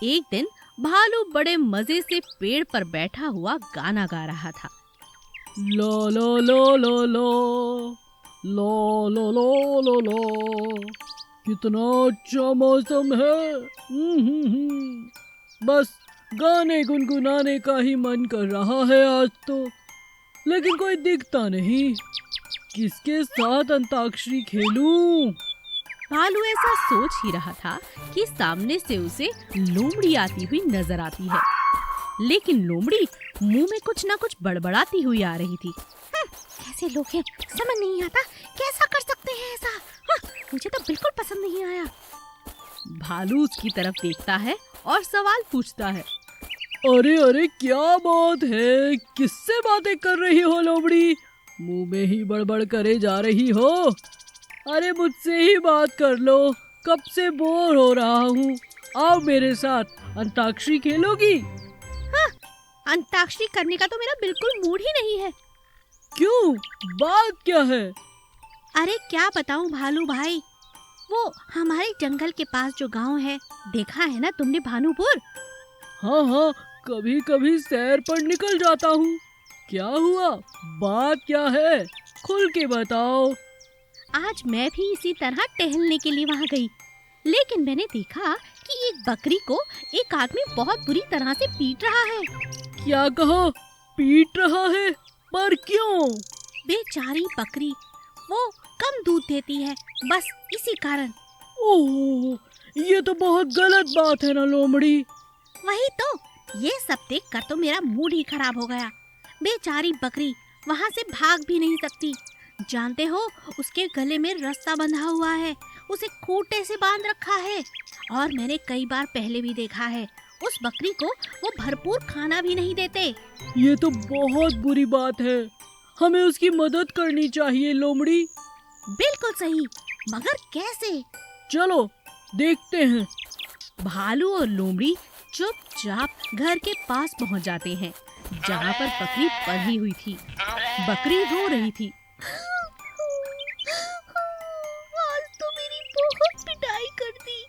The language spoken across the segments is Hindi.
एक दिन भालू बड़े मजे से पेड़ पर बैठा हुआ गाना गा रहा था। लो लो लो लो लो लो लो लो लो लो, कितना अच्छा मौसम है। बस गाने गुनगुनाने का ही मन कर रहा है आज तो, लेकिन कोई दिखता नहीं। किसके साथ अंताक्षरी खेलूं? भालू ऐसा सोच ही रहा था कि सामने से उसे लोमड़ी आती हुई नजर आती है, लेकिन लोमड़ी मुंह में कुछ ना कुछ बड़बड़ाती हुई आ रही थी। कैसे लोग हैं, समझ नहीं आता, कैसा कर सकते हैं ऐसा? मुझे तो बिल्कुल पसंद नहीं आया। भालू उसकी तरफ देखता है और सवाल पूछता है। अरे अरे, क्या बात है? किससे बातें कर रही हो लोमड़ी? मुंह में ही बड़बड़ करे जा रही हो। अरे मुझसे ही बात कर लो, कब से बोर हो रहा हूँ। आओ मेरे साथ, अंताक्षरी खेलोगी? अंताक्षरी करने का तो मेरा बिल्कुल मूड ही नहीं है। क्यों, बात क्या है? अरे क्या बताऊं भालू भाई, वो हमारे जंगल के पास जो गांव है, देखा है ना तुमने भानुपुर? हाँ, कभी कभी सैर पर निकल जाता हूँ। क्या हुआ, बात क्या है? खुल के बताओ। आज मैं भी इसी तरह टहलने के लिए वहाँ गई, लेकिन मैंने देखा कि एक बकरी को एक आदमी बहुत बुरी तरह से पीट रहा है। क्या कहा, पीट रहा है? पर क्यों? बेचारी बकरी, वो कम दूध देती है, बस इसी कारण। ओह, ये तो बहुत गलत बात है ना लोमड़ी। वही तो, ये सब देखकर तो मेरा मूड ही खराब हो गया। बेचारी बकरी वहाँ से भाग भी नहीं सकती। जानते हो, उसके गले में रस्सा बंधा हुआ है, उसे खूंटे से बांध रखा है। और मैंने कई बार पहले भी देखा है, उस बकरी को वो भरपूर खाना भी नहीं देते। ये तो बहुत बुरी बात है, हमें उसकी मदद करनी चाहिए लोमड़ी। बिल्कुल सही, मगर कैसे? चलो देखते हैं। भालू और लोमड़ी चुपचाप घर के पास पहुंच जाते हैं, जहाँ पर बकरी बंधी हुई थी। बकरी रो रही थी। आज तो मेरी बहुत पिटाई कर दी,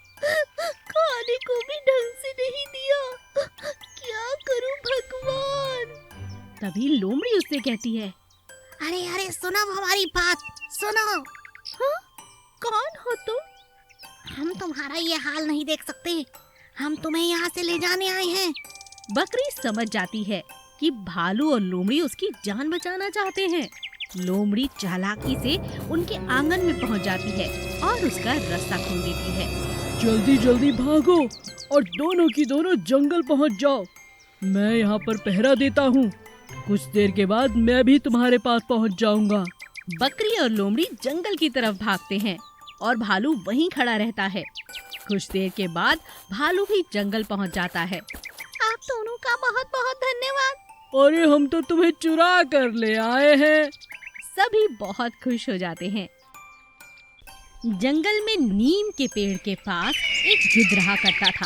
खाने को भी ढंग से नहीं दिया, क्या करूं भगवान? तभी लोमड़ी उससे कहती है। अरे अरे, सुनो हमारी बात, सुनो। हाँ? कौन हो तुम? हम तुम्हारा ये हाल नहीं देख सकते, हम तुम्हें यहाँ से ले जाने आए हैं। बकरी समझ जाती है कि भालू और लोमड़ी उसकी जान बचाना चाहते हैं। लोमड़ी चालाकी से उनके आंगन में पहुंच जाती है और उसका रास्ता खोल देती है। जल्दी जल्दी भागो और दोनों की दोनों जंगल पहुंच जाओ। मैं यहाँ पर पहरा देता हूँ, कुछ देर के बाद मैं भी तुम्हारे पास पहुँच जाऊंगा। बकरी और लोमड़ी जंगल की तरफ भागते हैं और भालू वहीं खड़ा रहता है। कुछ देर के बाद भालू भी जंगल पहुंच जाता है। आप दोनों का बहुत बहुत धन्यवाद। अरे हम तो तुम्हें चुरा कर ले आए हैं। सभी बहुत खुश हो जाते हैं। जंगल में नीम के पेड़ के पास एक गिद्ध रहा करता था।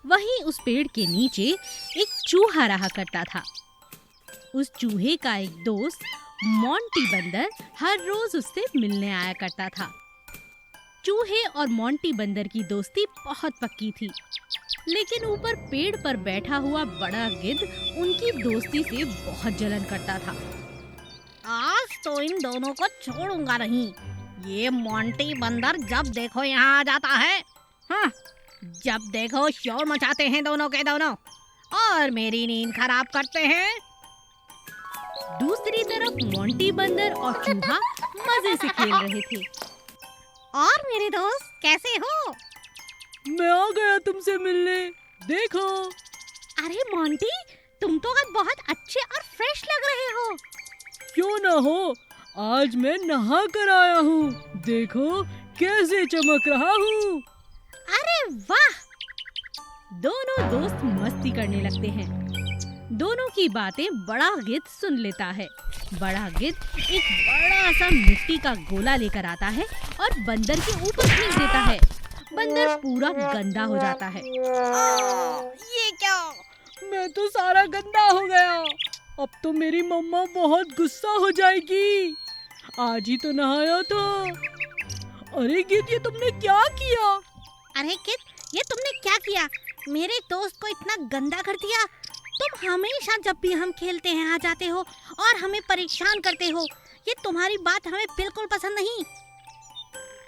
वहीं उस पेड़ के नीचे एक चूहा रहा करता था। उस चूहे का एक दोस्त मोंटी बंदर हर रोज उससे मिलने आया करता था। चूहे और मोंटी बंदर की दोस्ती बहुत पक्की थी, लेकिन ऊपर पेड़ पर बैठा हुआ बड़ा गिद्ध उनकी दोस्ती से बहुत जलन करता था। आज तो इन दोनों को छोड़ूंगा नहीं। ये मोंटी बंदर जब देखो यहाँ आ जाता है, हाँ, जब देखो शोर मचाते हैं दोनों के दोनों और मेरी नींद खराब करते हैं। दूसरी तरफ मोंटी बंदर और चूहा मजे से खेल रहे थे। और मेरे दोस्त कैसे हो? मैं आ गया तुमसे मिलने, देखो। अरे मोंटी, तुम तो आज बहुत अच्छे और फ्रेश लग रहे हो। क्यों ना हो, आज मैं नहा कर आया हूँ, देखो कैसे चमक रहा हूँ। अरे वाह! दोनों दोस्त मस्ती करने लगते हैं। दोनों की बातें बड़ा गिद्ध सुन लेता है। बड़ा गिद्ध एक बड़ा सा मिट्टी का गोला लेकर आता है और बंदर के ऊपर फेंक देता है। बंदर पूरा गंदा हो जाता है। ये क्या? मैं तो सारा गंदा हो गया। अब तो मेरी मम्मा बहुत गुस्सा हो जाएगी। आज ही तो नहाया था। अरे गिद्ध, ये तुमने क्या किया? अरे गिद्ध, ये तुमने क्या किया? मेरे दोस्त को इतना गंदा कर दिया। तुम हमेशा जब भी हम खेलते हैं आ जाते हो और हमें परेशान करते हो। ये तुम्हारी बात हमें बिल्कुल पसंद नहीं।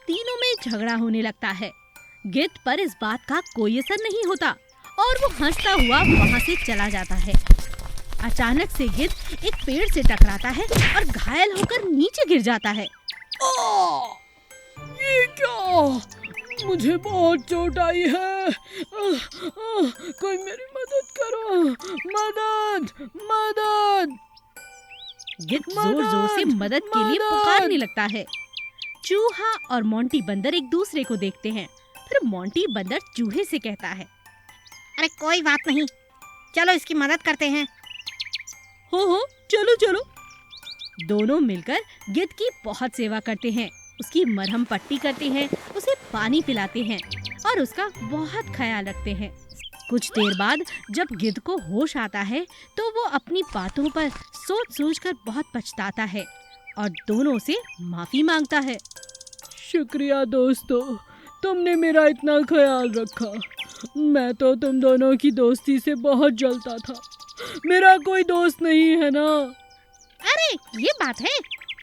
तीनों में झगड़ा होने लगता है। गिद्ध पर इस बात का कोई असर नहीं होता और वो हंसता हुआ वहाँ से चला जाता है। अचानक से गिद्ध एक पेड़ से टकराता है और घायल होकर नीचे गिर जाता है। ये क्या? मुझे बहुत चोट आई है। कोई मेरी मदद करो। मदद मदद। गिद्ध जोर-जोर से मदद के लिए पुकारने लगता है। चूहा और मोंटी बंदर एक दूसरे को देखते हैं। फिर मोंटी बंदर चूहे से कहता है, अरे कोई बात नहीं, चलो इसकी मदद करते हैं। हो चलो चलो। दोनों मिलकर गिद्ध की बहुत सेवा करते हैं। उसकी मरहम पट्टी करते हैं, उसे पानी पिलाते हैं और उसका बहुत ख्याल रखते हैं। कुछ देर बाद जब गिद्ध को होश आता है तो वो अपनी बातों पर सोच कर बहुत पछताता है और दोनों से माफी मांगता है। शुक्रिया दोस्तों, तुमने मेरा इतना ख्याल रखा। मैं तो तुम दोनों की दोस्ती से बहुत जलता था। मेरा कोई दोस्त नहीं है ना। अरे ये बात है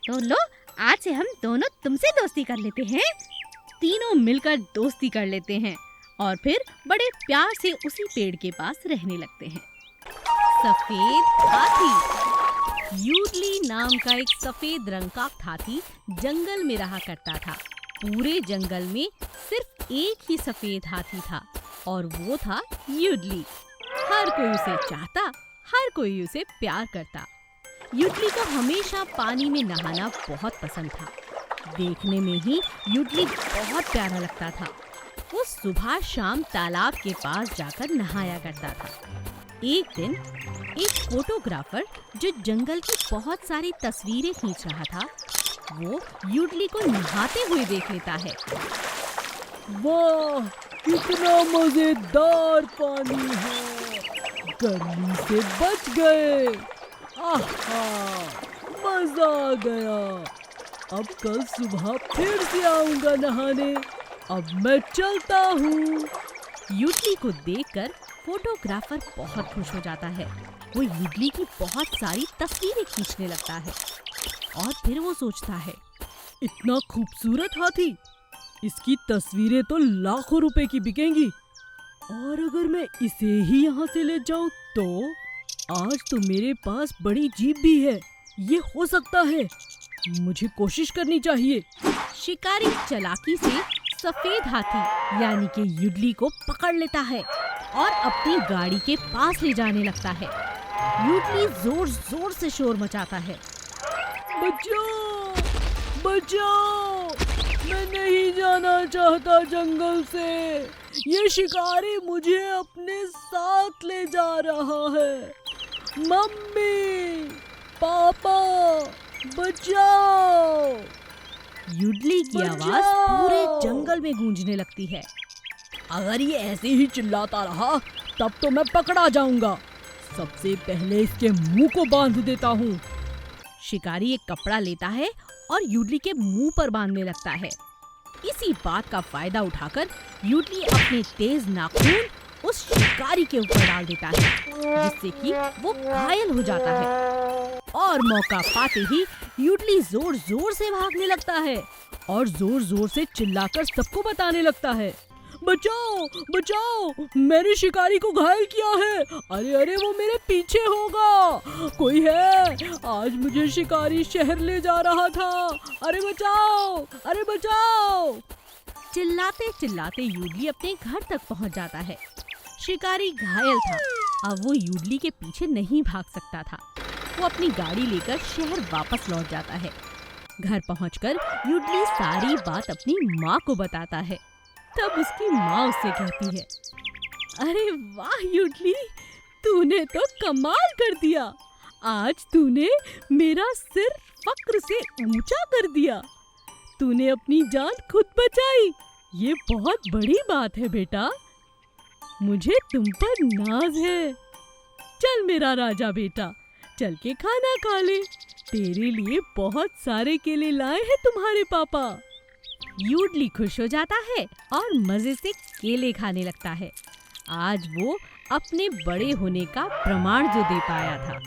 तो लो, आज से हम दोनों तुमसे दोस्ती कर लेते हैं। तीनों मिलकर दोस्ती कर लेते हैं और फिर बड़े प्यार से उसी पेड़ के पास रहने लगते हैं। सफेद हाथी। यूडली नाम का एक सफेद रंग का हाथी जंगल में रहा करता था। पूरे जंगल में सिर्फ एक ही सफेद हाथी था और वो था यूडली। हर कोई उसे चाहता, हर कोई उसे प्यार करता। यूडली को हमेशा पानी में नहाना बहुत पसंद था। देखने में ही यूडली बहुत प्यारा लगता था। वो सुबह शाम तालाब के पास जाकर नहाया करता था। एक दिन एक फोटोग्राफर जो जंगल की बहुत सारी तस्वीरें खींच रहा था, वो यूडली को नहाते हुए देख लेता है। वाह, कितना मजेदार पानी है। गर्मी से बच गए। आहा, मजा आ गया। अब कल सुबह फिर से आऊंगा नहाने। अब मैं चलता हूँ। यूडली को देखकर फोटोग्राफर बहुत खुश हो जाता है। वो यूडली की बहुत सारी तस्वीरें खींचने लगता है और फिर वो सोचता है, इतना खूबसूरत हाथी, इसकी तस्वीरें तो लाखों रुपए की बिकेंगी। और अगर मैं इसे ही यहाँ से ले जाऊँ तो आज तो मेरे पास बड़ी जीप भी है। ये हो सकता है, मुझे कोशिश करनी चाहिए। शिकारी चालाकी से सफेद हाथी यानी कि यूडली को पकड़ लेता है और अपनी गाड़ी के पास ले जाने लगता है। यूडली जोर जोर से शोर मचाता है, बचाओ, बचाओ, मैं नहीं जाना चाहता जंगल से। ये शिकारी मुझे अपने साथ ले जा रहा है। मम्मी, पापा, बचाओ। यूडली की आवाज पूरे जंगल में गूंजने लगती है। अगर ये ऐसे ही चिल्लाता रहा तब तो मैं पकड़ा जाऊंगा। सबसे पहले इसके मुंह को बांध देता हूँ। शिकारी एक कपड़ा लेता है और यूडली के मुंह पर बांधने लगता है। इसी बात का फायदा उठाकर यूडली अपने तेज नाखून उस शिकारी के ऊपर डाल देता है, जिससे कि वो घायल हो जाता है। और मौका पाते ही यूडली जोर जोर से भागने लगता है और जोर जोर से चिल्लाकर सबको बताने लगता है, बचाओ, बचाओ, मैंने शिकारी को घायल किया है। अरे अरे, वो मेरे पीछे होगा। कोई है? आज मुझे शिकारी शहर ले जा रहा था। अरे बचाओ, अरे बचाओ। चिल्लाते चिल्लाते यूडली अपने घर तक पहुंच जाता है। शिकारी घायल था, अब वो यूडली के पीछे नहीं भाग सकता था। वो अपनी गाड़ी लेकर शहर वापस लौट जाता है। घर पहुंचकर यूडली सारी बात अपनी माँ को बताता है। तब उसकी माँ उससे कहती है, अरे वाह यूडली, तूने तो कमाल कर दिया। आज तूने मेरा सिर फक्र से ऊंचा कर दिया। तूने अपनी जान खुद बचाई। ये बहुत बड़ी बात है बेटा। मुझे तुम पर नाज है। चल मेरा राजा बेटा, चल के खाना खा ले। तेरे लिए बहुत सारे केले लाए हैं तुम्हारे पापा। यूडली खुश हो जाता है और मजे से केले खाने लगता है। आज वो अपने बड़े होने का प्रमाण जो दे पाया था।